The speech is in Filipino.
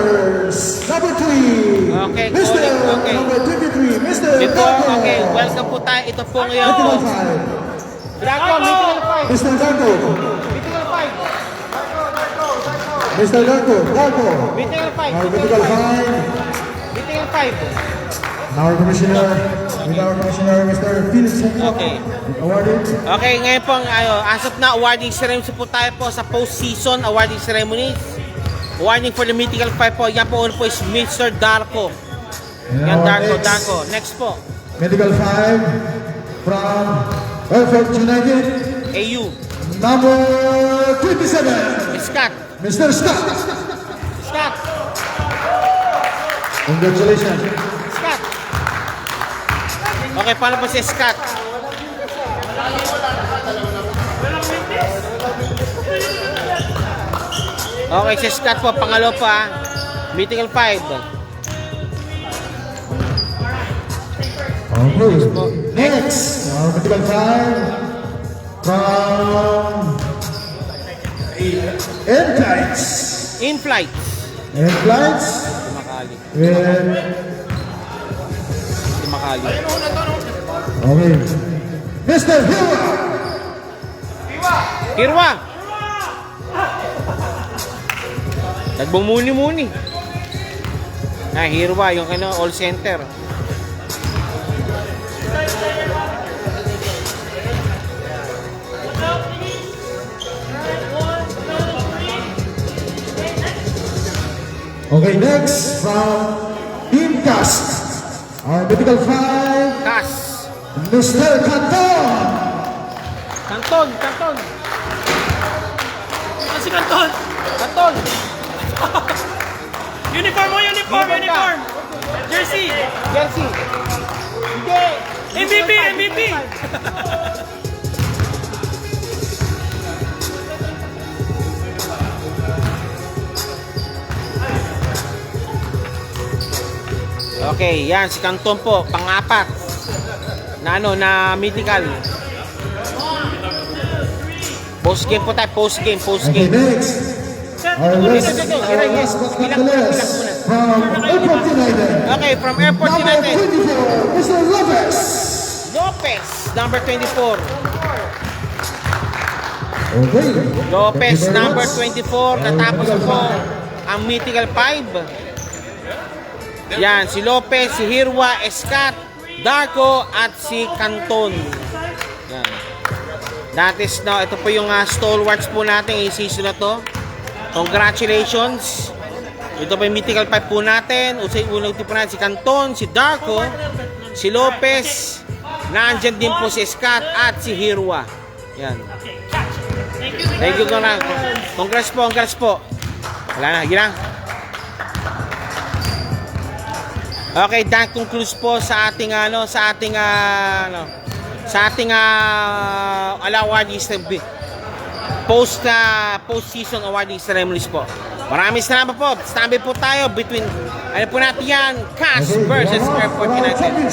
Warriors, number 3. Okay, Mr. okay. Number 23, Mr. Ito, Darko. okay, welcome po tayo. Ito po ngayon. Mythical 5. Draco, Mythical 5. Mr. Darko. Mythical 5. Mr. Darko. Darko. Mythical 5. Our Mythical 5. Mythical 5. Our Commissioner, with our Commissioner, Mr. Felix Santo. Okay. Awarded. Okay, ngayon po, as of now, awarding ceremony po tayo po sa post-season awarding ceremonies. Awarding for the Mythical 5 po. Yan po, uno po is Mr. Darko. Yan, Darko. Next po. Mythical 5 from Airfort United. AU. Number 27. Scott. Mr. Scott. Scott. Congratulations. Scott. Okay, paano po si Scott? Okay, si Scott po, pangalo pa. Mythical 5. Okay. Next, our Mythical 5 from Airflights. In flight. Airflights Makali. with Makali. okay. Mr. Hua. Hirwa. Nagbumuni-muni. Hirwa, yung all center. Okay, next from Team Cast, our Mythical 5, Kas. Mr. Canton. Kanton. Si Canton! Kanton. Uniform mo, uniform! Jersey! Jersey. Hindi. MVP! Okay, yan si Kanton po, pang-apat. Na mythical. Post game po tayo, post game. Okay, next, our last but not the least, from Airport United, Okay, from Airport number United. 24, Mr. Lopez. Lopez, number 24. Okay. Lopez, Thank you very number much. 24. Natapos po ang Mythical 5. Yan, si Lopez, si Hirwa, Scott, Darko, at si Canton. Yan. That is now, ito po yung stalwarts po natin yung season na to. Congratulations. Ito po yung Mythical 5 po natin. Unang po natin si Canton, si Darko, si Lopez. Nandyan din po si Scott at si Hirwa. Yan. Thank you, Donna. Congrats po. Wala na, ginang. Okay, that concludes po sa ating post-season awarding ceremonies po. Maraming salamat po. Standby po tayo between po natin yan, Cash versus Airport United.